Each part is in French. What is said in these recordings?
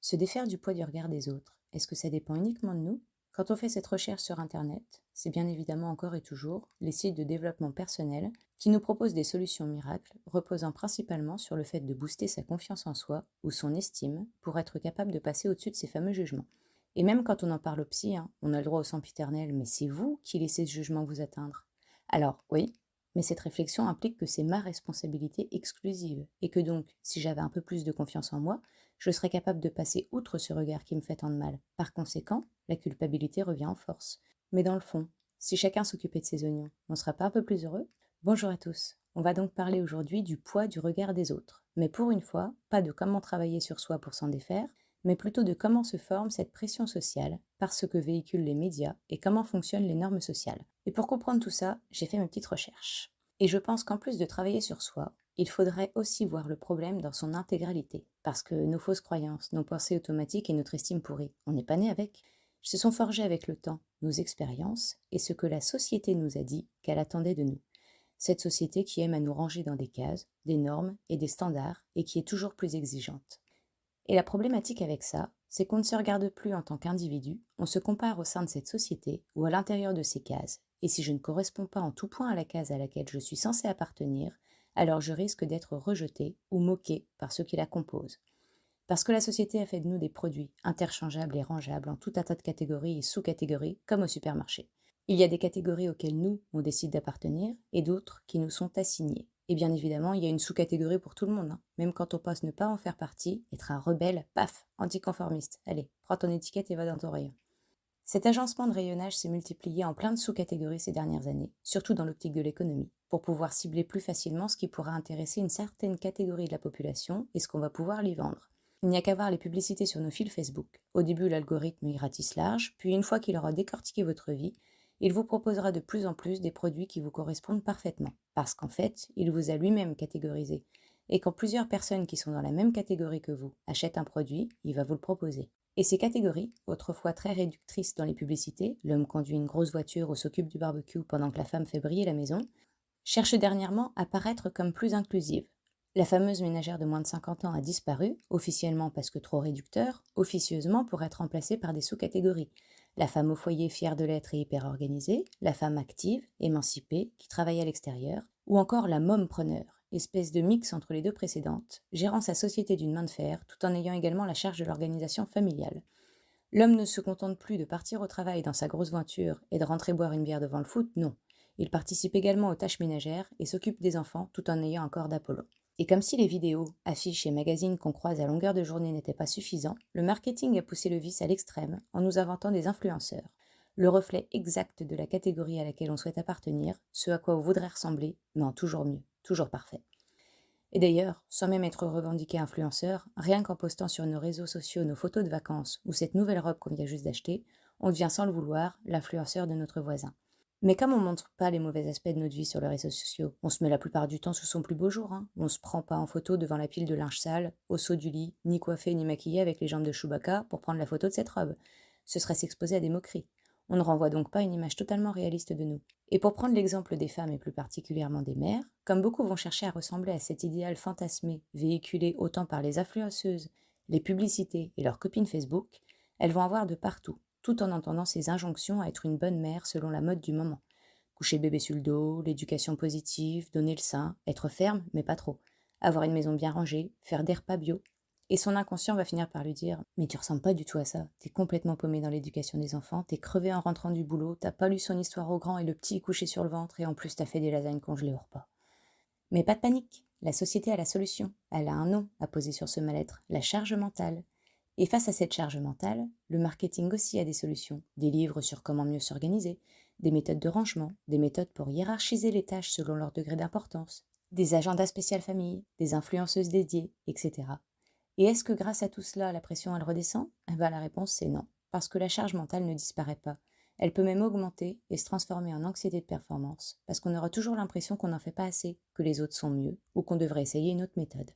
Se défaire du poids du regard des autres, est-ce que ça dépend uniquement de nous? Quand on fait cette recherche sur Internet, c'est bien évidemment encore et toujours les sites de développement personnel qui nous proposent des solutions miracles reposant principalement sur le fait de booster sa confiance en soi ou son estime pour être capable de passer au-dessus de ces fameux jugements. Et même quand on en parle au psy, on a le droit au sempiternel, mais c'est vous qui laissez ce jugement vous atteindre. Alors oui, mais cette réflexion implique que c'est ma responsabilité exclusive et que donc, si j'avais un peu plus de confiance en moi, je serais capable de passer outre ce regard qui me fait tant de mal. Par conséquent, la culpabilité revient en force. Mais dans le fond, si chacun s'occupait de ses oignons, on ne serait pas un peu plus heureux? Bonjour à tous. On va donc parler aujourd'hui du poids du regard des autres. Mais pour une fois, pas de comment travailler sur soi pour s'en défaire, mais plutôt de comment se forme cette pression sociale, par ce que véhiculent les médias et comment fonctionnent les normes sociales. Et pour comprendre tout ça, j'ai fait mes petites recherches. Et je pense qu'en plus de travailler sur soi, il faudrait aussi voir le problème dans son intégralité, parce que nos fausses croyances, nos pensées automatiques et notre estime pourrie, on n'est pas né avec, se sont forgées avec le temps, nos expériences et ce que la société nous a dit qu'elle attendait de nous. Cette société qui aime à nous ranger dans des cases, des normes et des standards et qui est toujours plus exigeante. Et la problématique avec ça, c'est qu'on ne se regarde plus en tant qu'individu, on se compare au sein de cette société ou à l'intérieur de ces cases. Et si je ne corresponds pas en tout point à la case à laquelle je suis censé appartenir, alors je risque d'être rejeté ou moqué par ceux qui la composent. Parce que la société a fait de nous des produits interchangeables et rangeables en tout un tas de catégories et sous-catégories, comme au supermarché. Il y a des catégories auxquelles nous, on décide d'appartenir, et d'autres qui nous sont assignées. Et bien évidemment, il y a une sous-catégorie pour tout le monde, Même quand on pense ne pas en faire partie, être un rebelle, paf, anticonformiste. Allez, prends ton étiquette et va dans ton rayon. Cet agencement de rayonnage s'est multiplié en plein de sous-catégories ces dernières années, surtout dans l'optique de l'économie, pour pouvoir cibler plus facilement ce qui pourra intéresser une certaine catégorie de la population et ce qu'on va pouvoir lui vendre. Il n'y a qu'à voir les publicités sur nos fils Facebook. Au début, l'algorithme est gratis large, puis une fois qu'il aura décortiqué votre vie, il vous proposera de plus en plus des produits qui vous correspondent parfaitement, parce qu'en fait, il vous a lui-même catégorisé. Et quand plusieurs personnes qui sont dans la même catégorie que vous achètent un produit, il va vous le proposer. Et ces catégories, autrefois très réductrices dans les publicités, l'homme conduit une grosse voiture ou s'occupe du barbecue pendant que la femme fait briller la maison, cherchent dernièrement à paraître comme plus inclusives. La fameuse ménagère de moins de 50 ans a disparu, officiellement parce que trop réducteur, officieusement pour être remplacée par des sous-catégories. La femme au foyer fière de l'être et hyper organisée, la femme active, émancipée, qui travaille à l'extérieur, ou encore la mompreneur, espèce de mix entre les deux précédentes, gérant sa société d'une main de fer tout en ayant également la charge de l'organisation familiale. L'homme ne se contente plus de partir au travail dans sa grosse voiture et de rentrer boire une bière devant le foot, non. Il participe également aux tâches ménagères et s'occupe des enfants tout en ayant un corps d'Apollon. Et comme si les vidéos, affiches et magazines qu'on croise à longueur de journée n'étaient pas suffisants, le marketing a poussé le vice à l'extrême en nous inventant des influenceurs. Le reflet exact de la catégorie à laquelle on souhaite appartenir, ce à quoi on voudrait ressembler, mais en toujours mieux, toujours parfait. Et d'ailleurs, sans même être revendiqué influenceur, rien qu'en postant sur nos réseaux sociaux nos photos de vacances ou cette nouvelle robe qu'on vient juste d'acheter, on devient sans le vouloir l'influenceur de notre voisin. Mais comme on ne montre pas les mauvais aspects de notre vie sur les réseaux sociaux, on se met la plupart du temps sous son plus beau jour. On se prend pas en photo devant la pile de linge sale, au saut du lit, ni coiffé ni maquillé avec les jambes de Chewbacca pour prendre la photo de cette robe. Ce serait s'exposer à des moqueries. On ne renvoie donc pas une image totalement réaliste de nous. Et pour prendre l'exemple des femmes et plus particulièrement des mères, comme beaucoup vont chercher à ressembler à cet idéal fantasmé, véhiculé autant par les influenceuses, les publicités et leurs copines Facebook, elles vont avoir de partout, tout en entendant ces injonctions à être une bonne mère selon la mode du moment. Coucher le bébé sur le dos, l'éducation positive, donner le sein, être ferme mais pas trop, avoir une maison bien rangée, faire des repas bio. Et son inconscient va finir par lui dire « Mais tu ressembles pas du tout à ça, t'es complètement paumé dans l'éducation des enfants, t'es crevé en rentrant du boulot, t'as pas lu son histoire au grand et le petit couché sur le ventre et en plus t'as fait des lasagnes congelées au repas. » Mais pas de panique, la société a la solution, elle a un nom à poser sur ce mal-être, la charge mentale. Et face à cette charge mentale, le marketing aussi a des solutions, des livres sur comment mieux s'organiser, des méthodes de rangement, des méthodes pour hiérarchiser les tâches selon leur degré d'importance, des agendas spécial famille, des influenceuses dédiées, etc. Et est-ce que grâce à tout cela, la pression elle redescend? La réponse c'est non, parce que la charge mentale ne disparaît pas. Elle peut même augmenter et se transformer en anxiété de performance, parce qu'on aura toujours l'impression qu'on n'en fait pas assez, que les autres sont mieux, ou qu'on devrait essayer une autre méthode.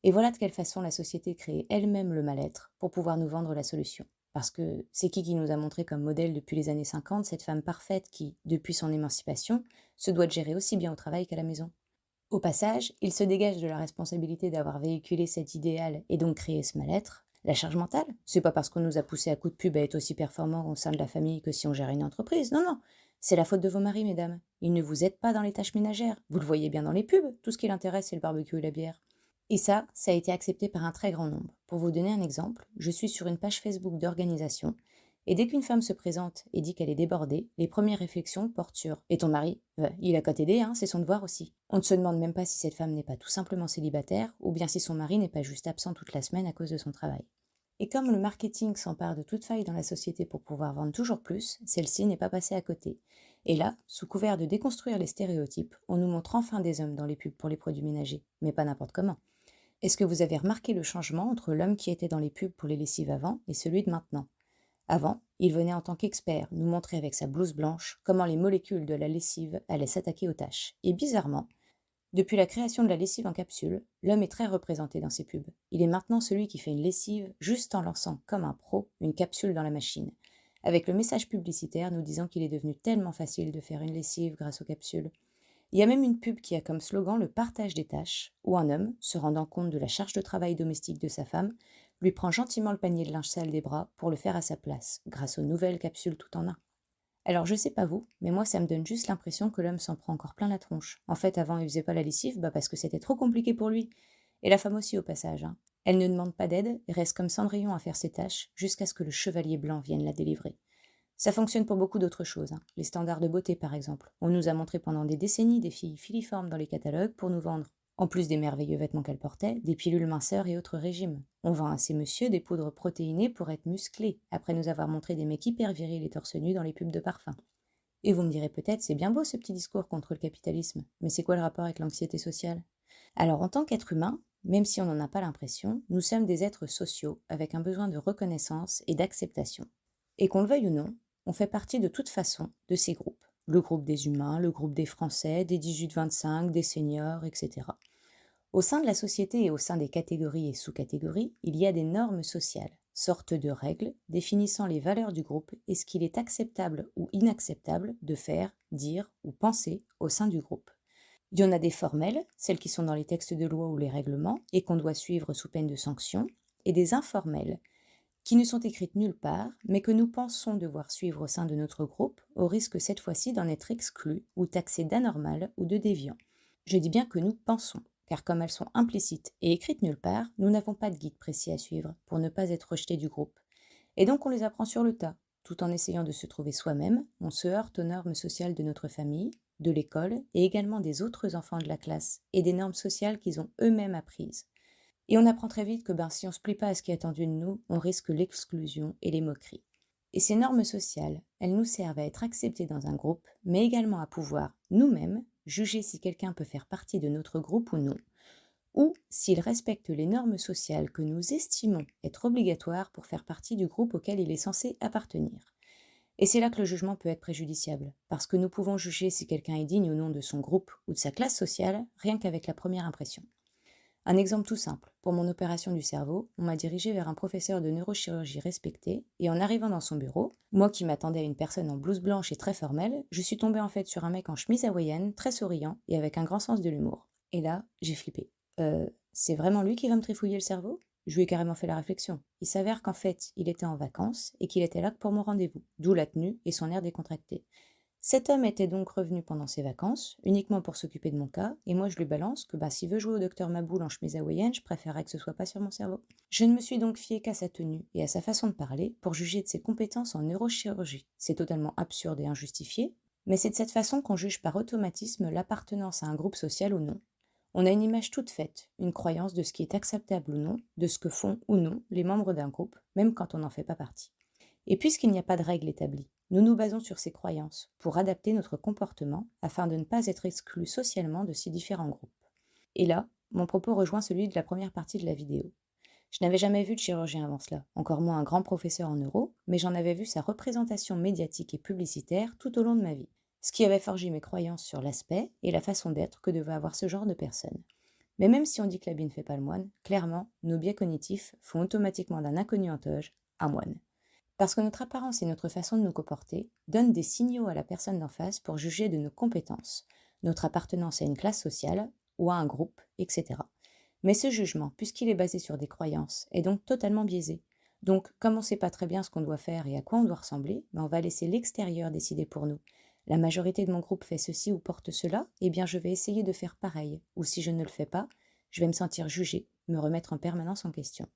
Et voilà de quelle façon la société crée elle-même le mal-être pour pouvoir nous vendre la solution. Parce que c'est qui nous a montré comme modèle depuis les années 50 cette femme parfaite qui, depuis son émancipation, se doit de gérer aussi bien au travail qu'à la maison. Au passage, il se dégage de la responsabilité d'avoir véhiculé cet idéal et donc créé ce mal-être, La charge mentale, c'est pas parce qu'on nous a poussé à coups de pub à être aussi performants au sein de la famille que si on gère une entreprise. Non, non. C'est la faute de vos maris, mesdames. Ils ne vous aident pas dans les tâches ménagères. Vous le voyez bien dans les pubs. Tout ce qui l'intéresse, c'est le barbecue et la bière. Et ça a été accepté par un très grand nombre. Pour vous donner un exemple, je suis sur une page Facebook d'organisation, et dès qu'une femme se présente et dit qu'elle est débordée, les premières réflexions portent sur « Et ton mari il a qu'à t'aider, hein, c'est son devoir aussi ». On ne se demande même pas si cette femme n'est pas tout simplement célibataire, ou bien si son mari n'est pas juste absent toute la semaine à cause de son travail. Et comme le marketing s'empare de toute faille dans la société pour pouvoir vendre toujours plus, celle-ci n'est pas passée à côté. Et là, sous couvert de déconstruire les stéréotypes, on nous montre enfin des hommes dans les pubs pour les produits ménagers, mais pas n'importe comment. Est-ce que vous avez remarqué le changement entre l'homme qui était dans les pubs pour les lessives avant et celui de maintenant? Avant, il venait en tant qu'expert nous montrer avec sa blouse blanche comment les molécules de la lessive allaient s'attaquer aux tâches. Et bizarrement, depuis la création de la lessive en capsule, l'homme est très représenté dans ces pubs. Il est maintenant celui qui fait une lessive juste en lançant, comme un pro, une capsule dans la machine, avec le message publicitaire nous disant qu'il est devenu tellement facile de faire une lessive grâce aux capsules. Il y a même une pub qui a comme slogan le partage des tâches, où un homme, se rendant compte de la charge de travail domestique de sa femme, lui prend gentiment le panier de linge sale des bras pour le faire à sa place, grâce aux nouvelles capsules tout en un. Alors je sais pas vous, mais moi ça me donne juste l'impression que l'homme s'en prend encore plein la tronche. En fait, avant il faisait pas la lessive, parce que c'était trop compliqué pour lui. Et la femme aussi au passage, hein. Elle ne demande pas d'aide et reste comme Cendrillon à faire ses tâches, jusqu'à ce que le chevalier blanc vienne la délivrer. Ça fonctionne pour beaucoup d'autres choses, hein. Les standards de beauté par exemple. On nous a montré pendant des décennies des filles filiformes dans les catalogues pour nous vendre, en plus des merveilleux vêtements qu'elles portaient, des pilules minceurs et autres régimes. On vend à ces messieurs des poudres protéinées pour être musclés, après nous avoir montré des mecs hyper virils et torse nus dans les pubs de parfum. Et vous me direz peut-être, c'est bien beau ce petit discours contre le capitalisme, mais c'est quoi le rapport avec l'anxiété sociale? Alors en tant qu'être humain, même si on n'en a pas l'impression, nous sommes des êtres sociaux avec un besoin de reconnaissance et d'acceptation. Et qu'on le veuille ou non, on fait partie de toute façon de ces groupes. Le groupe des humains, le groupe des Français, des 18-25, des seniors, etc. Au sein de la société et au sein des catégories et sous-catégories, il y a des normes sociales, sortes de règles définissant les valeurs du groupe et ce qu'il est acceptable ou inacceptable de faire, dire ou penser au sein du groupe. Il y en a des formelles, celles qui sont dans les textes de loi ou les règlements et qu'on doit suivre sous peine de sanction, et des informelles, qui ne sont écrites nulle part, mais que nous pensons devoir suivre au sein de notre groupe, au risque cette fois-ci d'en être exclus ou taxés d'anormal ou de déviant. Je dis bien que nous pensons, car comme elles sont implicites et écrites nulle part, nous n'avons pas de guide précis à suivre pour ne pas être rejetés du groupe. Et donc on les apprend sur le tas. Tout en essayant de se trouver soi-même, on se heurte aux normes sociales de notre famille, de l'école et également des autres enfants de la classe et des normes sociales qu'ils ont eux-mêmes apprises. Et on apprend très vite que si on ne se plie pas à ce qui est attendu de nous, on risque l'exclusion et les moqueries. Et ces normes sociales, elles nous servent à être acceptés dans un groupe, mais également à pouvoir, nous-mêmes, juger si quelqu'un peut faire partie de notre groupe ou non, ou s'il respecte les normes sociales que nous estimons être obligatoires pour faire partie du groupe auquel il est censé appartenir. Et c'est là que le jugement peut être préjudiciable, parce que nous pouvons juger si quelqu'un est digne ou non de son groupe ou de sa classe sociale, rien qu'avec la première impression. Un exemple tout simple. Pour mon opération du cerveau, on m'a dirigé vers un professeur de neurochirurgie respecté, et en arrivant dans son bureau, moi qui m'attendais à une personne en blouse blanche et très formelle, je suis tombée en fait sur un mec en chemise hawaïenne, très souriant et avec un grand sens de l'humour. Et là, j'ai flippé. C'est vraiment lui qui va me trifouiller le cerveau? Je lui ai carrément fait la réflexion. Il s'avère qu'en fait, il était en vacances et qu'il était là que pour mon rendez-vous, d'où la tenue et son air décontracté. Cet homme était donc revenu pendant ses vacances, uniquement pour s'occuper de mon cas, et moi je lui balance que s'il veut jouer au docteur Maboul en chemise hawaïenne, je préférerais que ce soit pas sur mon cerveau. Je ne me suis donc fiée qu'à sa tenue et à sa façon de parler pour juger de ses compétences en neurochirurgie. C'est totalement absurde et injustifié, mais c'est de cette façon qu'on juge par automatisme l'appartenance à un groupe social ou non. On a une image toute faite, une croyance de ce qui est acceptable ou non, de ce que font ou non les membres d'un groupe, même quand on n'en fait pas partie. Et puisqu'il n'y a pas de règle établie, nous nous basons sur ces croyances pour adapter notre comportement afin de ne pas être exclus socialement de ces différents groupes. Et là, mon propos rejoint celui de la première partie de la vidéo. Je n'avais jamais vu de chirurgien avant cela, encore moins un grand professeur en neuro, mais j'en avais vu sa représentation médiatique et publicitaire tout au long de ma vie, ce qui avait forgé mes croyances sur l'aspect et la façon d'être que devait avoir ce genre de personne. Mais même si on dit que l'habit ne fait pas le moine, clairement, nos biais cognitifs font automatiquement d'un inconnu en toge un moine. Parce que notre apparence et notre façon de nous comporter donnent des signaux à la personne d'en face pour juger de nos compétences, notre appartenance à une classe sociale ou à un groupe, etc. Mais ce jugement, puisqu'il est basé sur des croyances, est donc totalement biaisé. Donc, comme on ne sait pas très bien ce qu'on doit faire et à quoi on doit ressembler, on va laisser l'extérieur décider pour nous. La majorité de mon groupe fait ceci ou porte cela, eh bien je vais essayer de faire pareil. Ou si je ne le fais pas, je vais me sentir jugée, me remettre en permanence en question.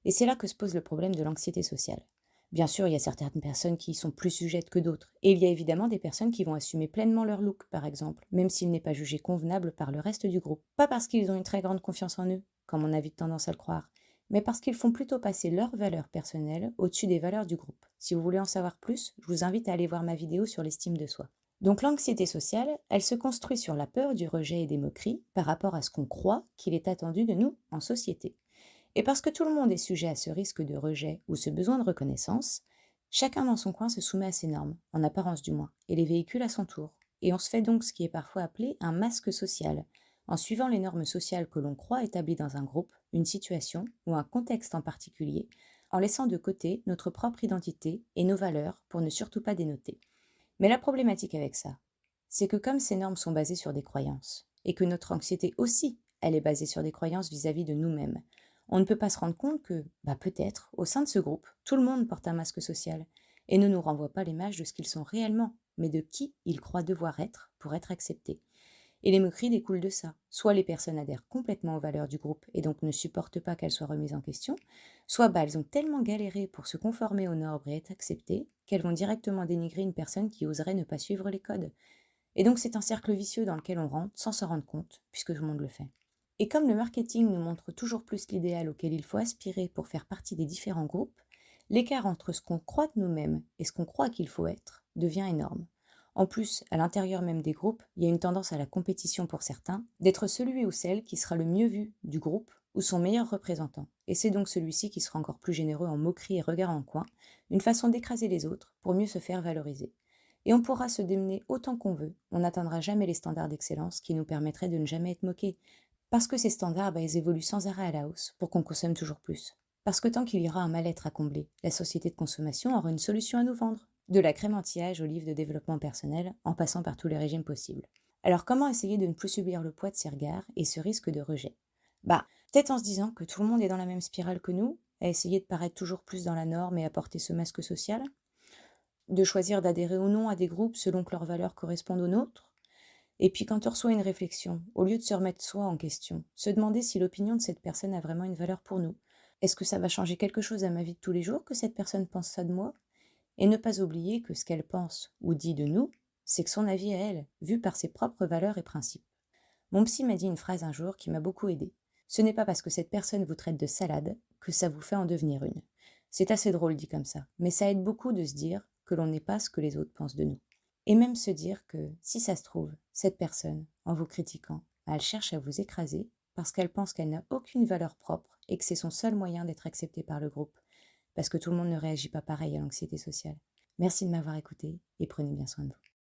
Et c'est là que se pose le problème de l'anxiété sociale. Bien sûr, il y a certaines personnes qui y sont plus sujettes que d'autres. Et il y a évidemment des personnes qui vont assumer pleinement leur look, par exemple, même s'il n'est pas jugé convenable par le reste du groupe. Pas parce qu'ils ont une très grande confiance en eux, comme on a vite tendance à le croire, mais parce qu'ils font plutôt passer leurs valeurs personnelles au-dessus des valeurs du groupe. Si vous voulez en savoir plus, je vous invite à aller voir ma vidéo sur l'estime de soi. Donc l'anxiété sociale, elle se construit sur la peur du rejet et des moqueries par rapport à ce qu'on croit qu'il est attendu de nous en société. Et parce que tout le monde est sujet à ce risque de rejet ou ce besoin de reconnaissance, chacun dans son coin se soumet à ces normes, en apparence du moins, et les véhicule à son tour. Et on se fait donc ce qui est parfois appelé un masque social, en suivant les normes sociales que l'on croit établies dans un groupe, une situation ou un contexte en particulier, en laissant de côté notre propre identité et nos valeurs pour ne surtout pas dénoter. Mais la problématique avec ça, c'est que comme ces normes sont basées sur des croyances, et que notre anxiété aussi, elle est basée sur des croyances vis-à-vis de nous-mêmes, on ne peut pas se rendre compte que, peut-être, au sein de ce groupe, tout le monde porte un masque social, et ne nous renvoie pas l'image de ce qu'ils sont réellement, mais de qui ils croient devoir être pour être acceptés. Et les moqueries découlent de ça. Soit les personnes adhèrent complètement aux valeurs du groupe et donc ne supportent pas qu'elles soient remises en question, soit elles ont tellement galéré pour se conformer aux normes et être acceptées qu'elles vont directement dénigrer une personne qui oserait ne pas suivre les codes. Et donc c'est un cercle vicieux dans lequel on rentre sans s'en rendre compte, puisque tout le monde le fait. Et comme le marketing nous montre toujours plus l'idéal auquel il faut aspirer pour faire partie des différents groupes, l'écart entre ce qu'on croit de nous-mêmes et ce qu'on croit qu'il faut être devient énorme. En plus, à l'intérieur même des groupes, il y a une tendance à la compétition pour certains, d'être celui ou celle qui sera le mieux vu du groupe ou son meilleur représentant. Et c'est donc celui-ci qui sera encore plus généreux en moquerie et regard en coin, une façon d'écraser les autres pour mieux se faire valoriser. Et on pourra se démener autant qu'on veut, on n'atteindra jamais les standards d'excellence qui nous permettraient de ne jamais être moqués. Parce que ces standards, ils évoluent sans arrêt à la hausse pour qu'on consomme toujours plus. Parce que tant qu'il y aura un mal-être à combler, la société de consommation aura une solution à nous vendre. De la crème anti-âge au livre de développement personnel, en passant par tous les régimes possibles. Alors comment essayer de ne plus subir le poids de ces regards et ce risque de rejet? Peut-être en se disant que tout le monde est dans la même spirale que nous, à essayer de paraître toujours plus dans la norme et à porter ce masque social, de choisir d'adhérer ou non à des groupes selon que leurs valeurs correspondent aux nôtres. Et puis quand on reçoit une réflexion, au lieu de se remettre soi en question, se demander si l'opinion de cette personne a vraiment une valeur pour nous. Est-ce que ça va changer quelque chose à ma vie de tous les jours que cette personne pense ça de moi? Et ne pas oublier que ce qu'elle pense ou dit de nous, c'est que son avis à elle, vu par ses propres valeurs et principes. Mon psy m'a dit une phrase un jour qui m'a beaucoup aidée. Ce n'est pas parce que cette personne vous traite de salade que ça vous fait en devenir une. C'est assez drôle dit comme ça, mais ça aide beaucoup de se dire que l'on n'est pas ce que les autres pensent de nous. Et même se dire que, si ça se trouve, cette personne, en vous critiquant, elle cherche à vous écraser parce qu'elle pense qu'elle n'a aucune valeur propre et que c'est son seul moyen d'être acceptée par le groupe, parce que tout le monde ne réagit pas pareil à l'anxiété sociale. Merci de m'avoir écouté et prenez bien soin de vous.